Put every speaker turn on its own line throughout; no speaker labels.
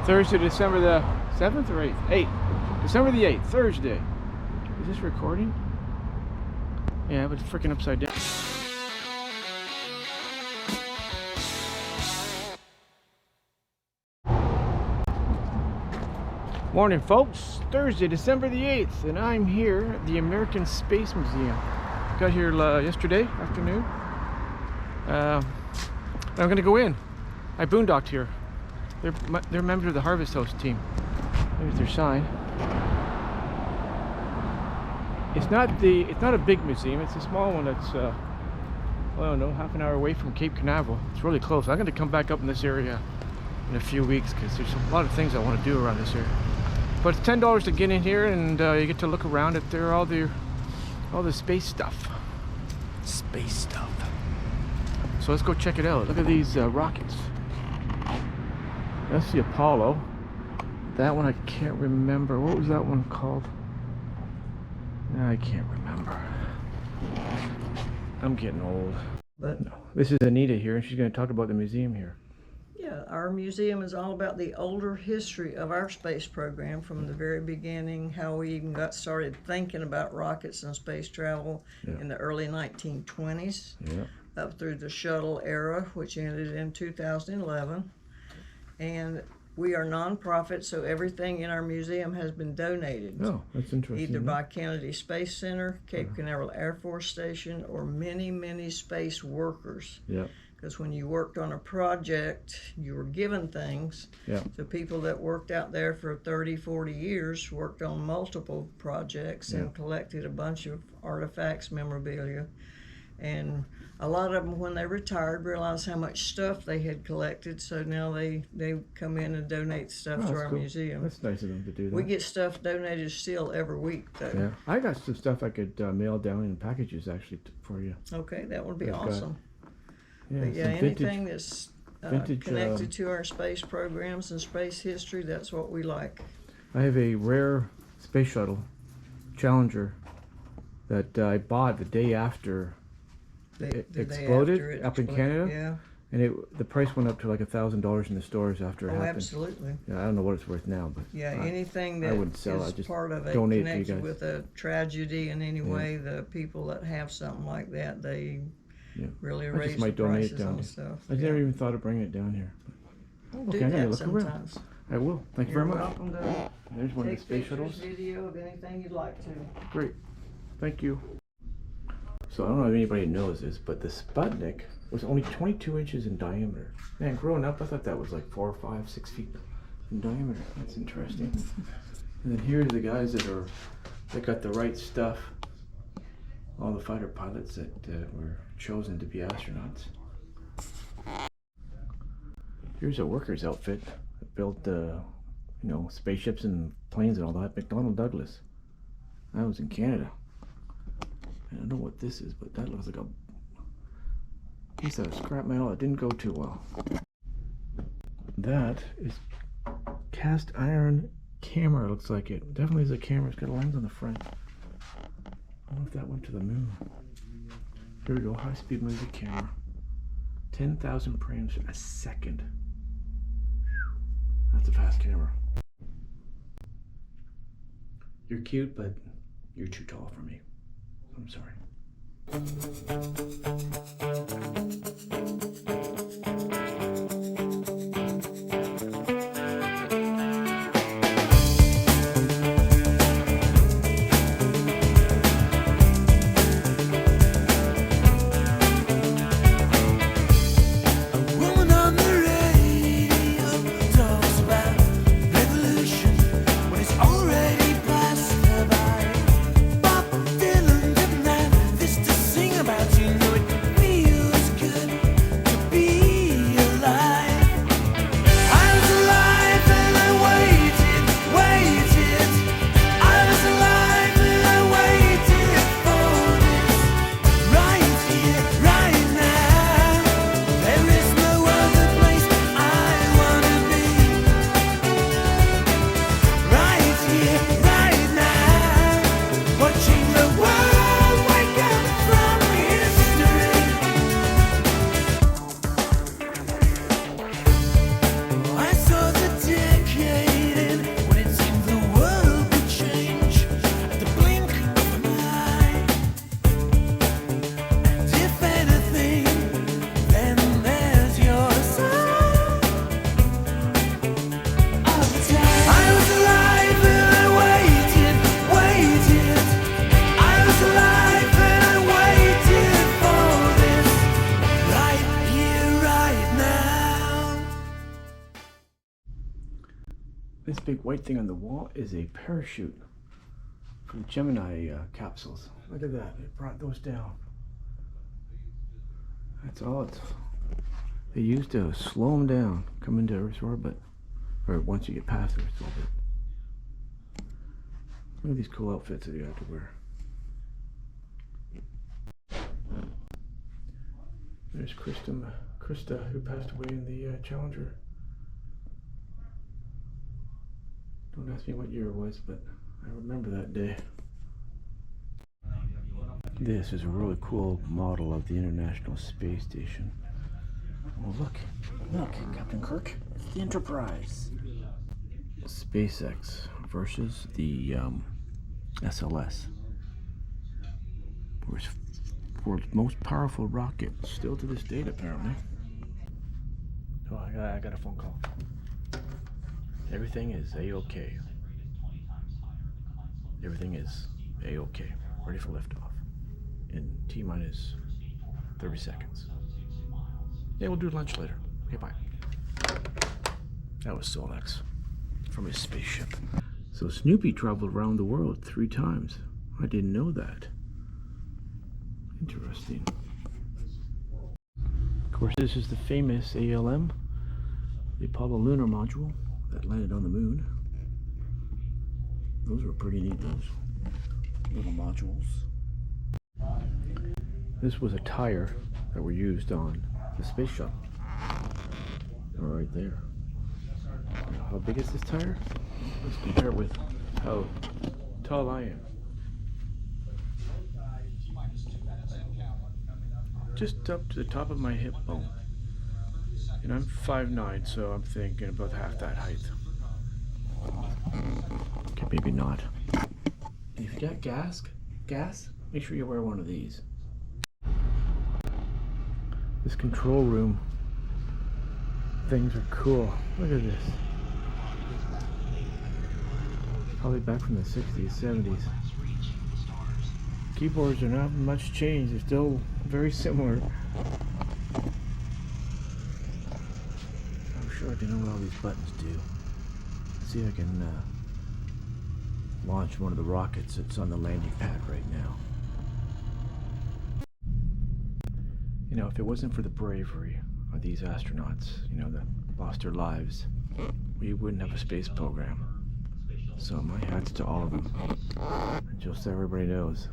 Thursday, December the 7th or 8th? 8th. December the 8th, Thursday. Is this recording? Yeah, but it's freaking upside down. Morning, folks. Thursday, December the 8th, and I'm here at the American Space Museum. Got here yesterday afternoon. I'm gonna go in. I boondocked here. They're members of the Harvest House team. There's their sign. It's not a big museum. It's a small one that's I don't know, half an hour away from Cape Canaveral. It's really close. I'm going to come back up in this area in a few weeks because there's a lot of things I want to do around this area. But it's $10 to get in here, and you get to look around at all the space stuff. Space stuff. So let's go check it out. Look at these rockets. That's the Apollo. That one I can't remember. What was that one called? I can't remember. I'm getting old. But no. This is Anita here, and she's going to talk about the museum here.
Yeah, our museum is all about the older history of our space program from the very beginning, how we even got started thinking about rockets and space travel in the early 1920s, up through the shuttle era, which ended in 2011. And we are nonprofit, so everything in our museum has been donated.
Oh, that's interesting.
Either by Kennedy Space Center, Cape Canaveral Air Force Station, or many, many space workers. Yeah. Because when you worked on a project, you were given things. Yeah. So people that worked out there for 30, 40 years worked on multiple projects and collected a bunch of artifacts, memorabilia. And a lot of them, when they retired, realized how much stuff they had collected, so now they come in and donate stuff to our museum.
That's nice of them to do that.
We get stuff donated still every week, though.
Yeah, I got some stuff I could mail down in packages, actually, for you.
Okay, that would be awesome.
Yeah,
but yeah, anything that's connected to our space programs and space history, that's what we like.
I have a rare space shuttle, Challenger, that I bought the day after it exploded up in Canada. Yeah. And the price went up to like $1,000 in the stores after it happened. Oh, absolutely. Yeah, I don't know what it's worth now, but
yeah, anything that is part of it connected with a tragedy in any way, the people that have something like that, they really raise the prices on stuff.
I never even thought of bringing it down here. Okay, I'm gonna look around. I will. Thank you very much.
You're welcome to
There's one of the space shuttles.
Video of anything you'd like to.
Great. Thank you. So I don't know if anybody knows this, but the Sputnik was only 22 inches in diameter. Man, growing up, I thought that was like 4, 5, 6 feet in diameter. That's interesting. And then here's the guys that got the right stuff. All the fighter pilots that were chosen to be astronauts. Here's a worker's outfit that built, spaceships and planes and all that. McDonnell Douglas. That was in Canada. I don't know what this is, but that looks like a piece of scrap metal that didn't go too well. That is cast iron camera, looks like it. Definitely is a camera. It's got a lens on the front. I wonder if that went to the moon. Here we go, high-speed movie camera. 10,000 frames a second. That's a fast camera. You're cute, but you're too tall for me. I'm sorry.
Feels good to be alive. I was alive.
This big white thing on the wall is a parachute from Gemini capsules. Look at that, they brought those down. That's all they used to slow them down, come into Earth's orbit, or once you get past Earth's orbit. Look at these cool outfits that you have to wear. There's Krista, who passed away in the Challenger. Don't ask me what year it was, but I remember that day. This is a really cool model of the International Space Station. Oh, look, Captain Kirk, it's the Enterprise. SpaceX versus the SLS. World's most powerful rocket, still to this date, apparently. Oh, I got a phone call. Everything is A-OK. Everything is A-OK. Ready for liftoff. In T-minus 30 seconds. Yeah, we'll do lunch later. Okay, bye. That was Solex from his spaceship. So Snoopy traveled around the world 3 times. I didn't know that. Interesting. Of course, this is the famous ALM, the Apollo lunar module that landed on the moon. Those were pretty neat, those little modules. This was a tire that were used on the space shuttle. Right there. Now, how big is this tire? Let's compare it with how tall I am. Just up to the top of my hip bone. And I'm 5'9", so I'm thinking about half that height. Okay, maybe not. And if you got gas, make sure you wear one of these. This control room things are cool. Look at this. Probably back from the 60s, 70s. Keyboards are not much changed. They're still very similar. I'm sure I can know what all these buttons do. Let's see if I can launch one of the rockets that's on the landing pad right now. You know, if it wasn't for the bravery of these astronauts, you know, that lost their lives, we wouldn't have a space program. So my hat's to all of them. And just so everybody knows,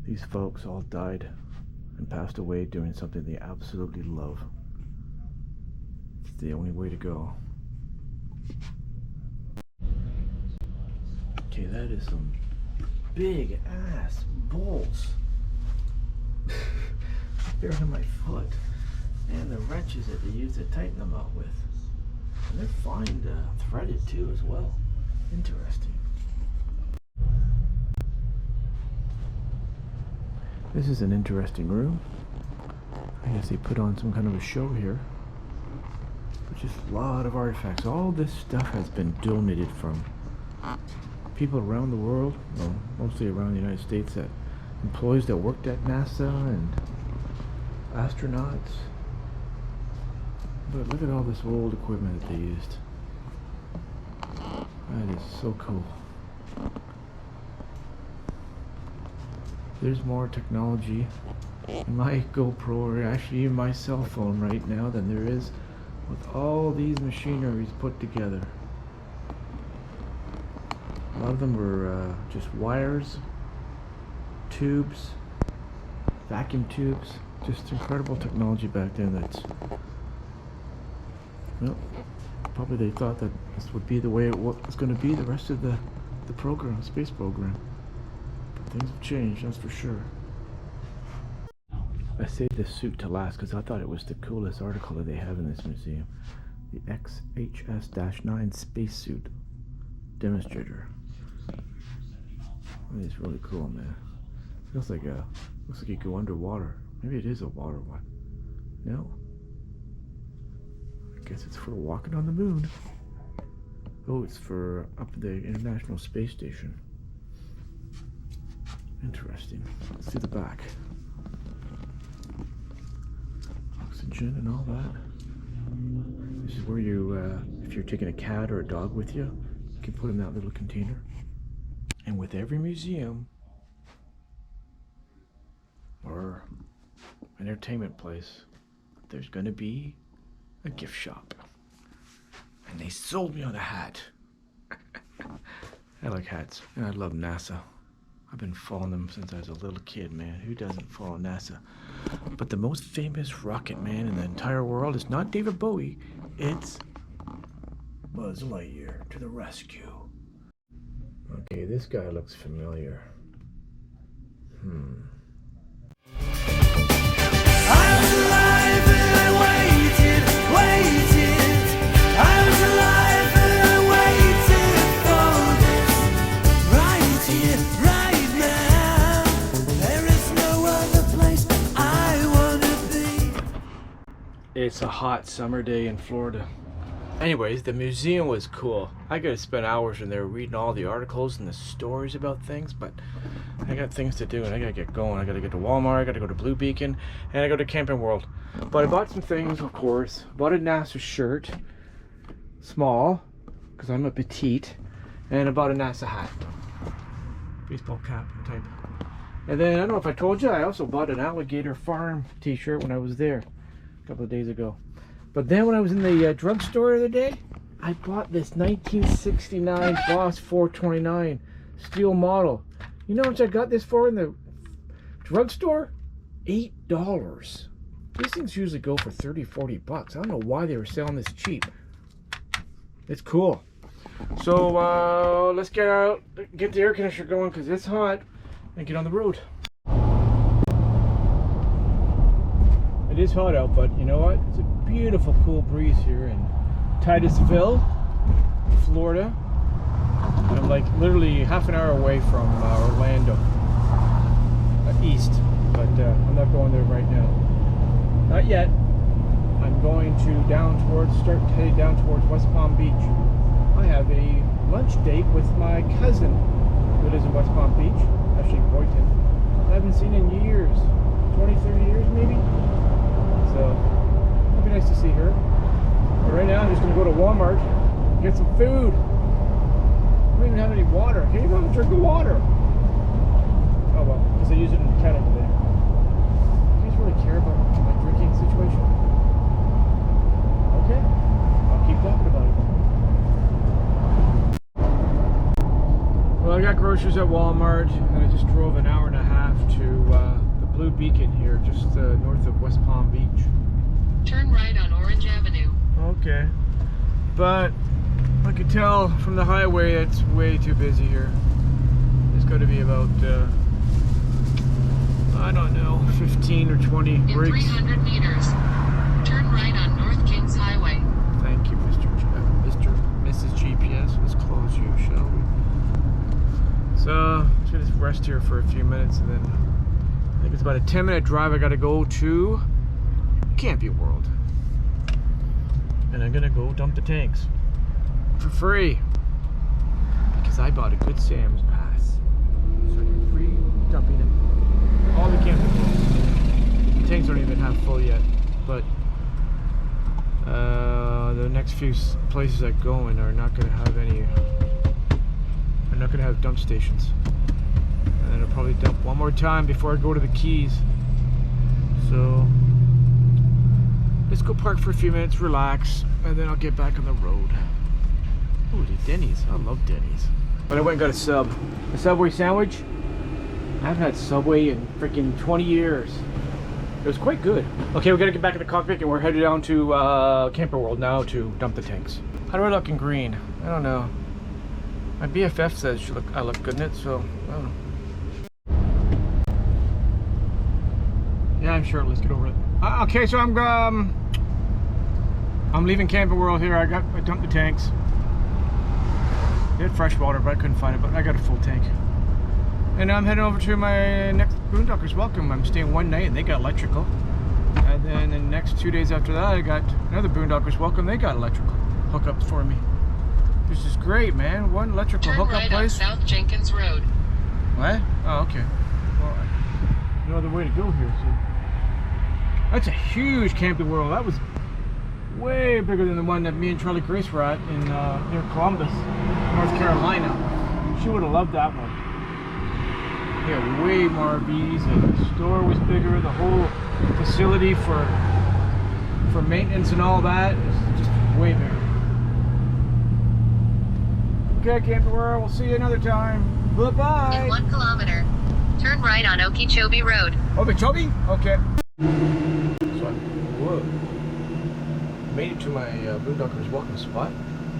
these folks all died and passed away doing something they absolutely love. It's the only way to go. Okay, that is some big ass bolts. They're on my foot. And the wrenches that they use to tighten them up with. And they're fine threaded too as well. Interesting. This is an interesting room. I guess they put on some kind of a show here. But just a lot of artifacts. All this stuff has been donated from people around the world, well, mostly around the United States, that employees that worked at NASA and astronauts. But look at all this old equipment that they used. That is so cool. There's more technology in my GoPro, or actually in my cell phone right now, than there is with all these machineries put together. A lot of them were just wires, tubes, vacuum tubes. Just incredible technology back then. That's, well, probably they thought that this would be the way it was going to be the rest of the program, space program. But things have changed, that's for sure. I saved this suit to last because I thought it was the coolest article that they have in this museum. The XHS-9 spacesuit demonstrator. That is really cool, man. Feels like looks like you go underwater. Maybe it is a water one. No. I guess it's for walking on the moon. Oh, it's for up at the International Space Station. Interesting. Let's see the back. Oxygen and all that. This is where you, if you're taking a cat or a dog with you, you can put in that little container. And with every museum or entertainment place, there's gonna be a gift shop. And they sold me on a hat. I like hats, and I love NASA. I've been following them since I was a little kid, man. Who doesn't follow NASA? But the most famous rocket man in the entire world is not David Bowie. It's Buzz Lightyear to the rescue. Okay, this guy looks familiar.
I was alive and I waited. I was alive and I waited for this. Right here, right now. There is no other place I wanna be.
It's a hot summer day in Florida. Anyways, the museum was cool. I could have spent hours in there reading all the articles and the stories about things, but I got things to do and I gotta get going. I gotta get to Walmart, I gotta go to Blue Beacon, and I go to Camping World. But I bought some things, of course. Bought a NASA shirt, small, because I'm a petite, and I bought a NASA hat. Baseball cap type. And then, I don't know if I told you, I also bought an Alligator Farm t-shirt when I was there a couple of days ago. But then when I was in the drugstore the other day, I bought this 1969 Boss 429 steel model. You know how much I got this for in the drugstore? $8. These things usually go for 30, 40 bucks. I don't know why they were selling this cheap. It's cool. So let's get out, get the air conditioner going because it's hot, and get on the road. It is hot out, but you know what? It's a beautiful cool breeze here in Titusville, Florida. I'm like literally half an hour away from Orlando, east, but I'm not going there right now. Not yet. I'm going to start heading down towards West Palm Beach. I have a lunch date with my cousin who lives in West Palm Beach, actually Boynton. I haven't seen in years, 20, 30 years maybe. So it'll be nice to see her. But right now I'm just going to go to Walmart and get some food. I don't even have any water. I can't even have a drink of water. Oh well, because I use it in Canada today. Do you guys really care about my drinking situation? Okay, I'll keep talking about it. Well, I got groceries at Walmart, and I just drove an hour and a half to the Blue Beacon here, just north of West Palm Beach.
Turn right on Orange Avenue.
Okay, but I could tell from the highway it's way too busy here. There's got to be about, I don't know, 15 or 20
In
breaks.
300 meters, turn right on North Kings Highway.
Thank you, Mrs. GPS. Let's close you, shall we? So, I'm just gonna rest here for a few minutes and then I think it's about a 10-minute drive. I gotta go to Camping World. And I'm gonna go dump the tanks for free because I bought a Good Sam's pass. So I can free dumping them. All the Camping World. The tanks aren't even half full yet, but the next few places I go in are not gonna have any. They're not gonna have dump stations. And then I'll probably dump one more time before I go to the Keys. So let's go park for a few minutes, relax, and then I'll get back on the road. Oh, the Denny's. I love Denny's. But I went and got a sub. A Subway sandwich. I haven't had Subway in freaking 20 years. It was quite good. Okay, we gotta get back in the cockpit and we're headed down to Camper World now to dump the tanks. How do I look in green? I don't know. My BFF says I look good in it, so I don't know. Yeah, I'm shirtless. Get over it. Okay, so I'm leaving Camping World here. I dumped the tanks. They had fresh water, but I couldn't find it. But I got a full tank, and I'm heading over to my next Boondockers Welcome. I'm staying one night, and they got electrical. And then the next 2 days after that, I got another Boondockers Welcome. They got electrical hookups for me. This is great, man. One electrical hookup
right
place.
On South Jenkins Road.
What? Oh, okay. Well, no other way to go here. So that's a huge Camping World. That was way bigger than the one that me and Charlie Grace were at in near Columbus, North Carolina. She would have loved that one. They had way more RVs, and the store was bigger. The whole facility for maintenance and all that is just way bigger. Okay, Camper World, we'll see you another time. Bye-bye.
In 1 kilometer, turn right on Okeechobee Road.
Okeechobee? Okay. So whoa. Made it to my Boondockers welcome spot.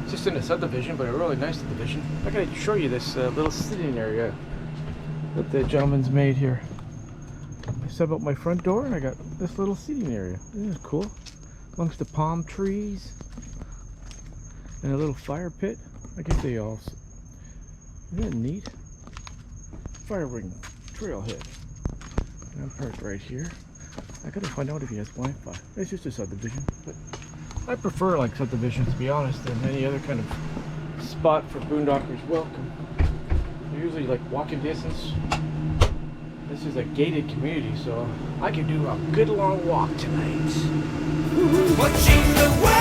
It's just in a subdivision, but a really nice subdivision. I gotta show you this little sitting area that the gentleman's made here. I set up my front door and I got this little seating area. Isn't this cool? Amongst the palm trees and a little fire pit. I guess they all. Isn't that neat? Fire ring trailhead. And I'm parked right here. I gotta find out if he has Wi-Fi. It's just a subdivision, but I prefer like subdivisions, to be honest, than any other kind of spot for Boondockers welcome. They're usually like walking distance. This is a gated community, so I can do a good long walk tonight.
Watching the world.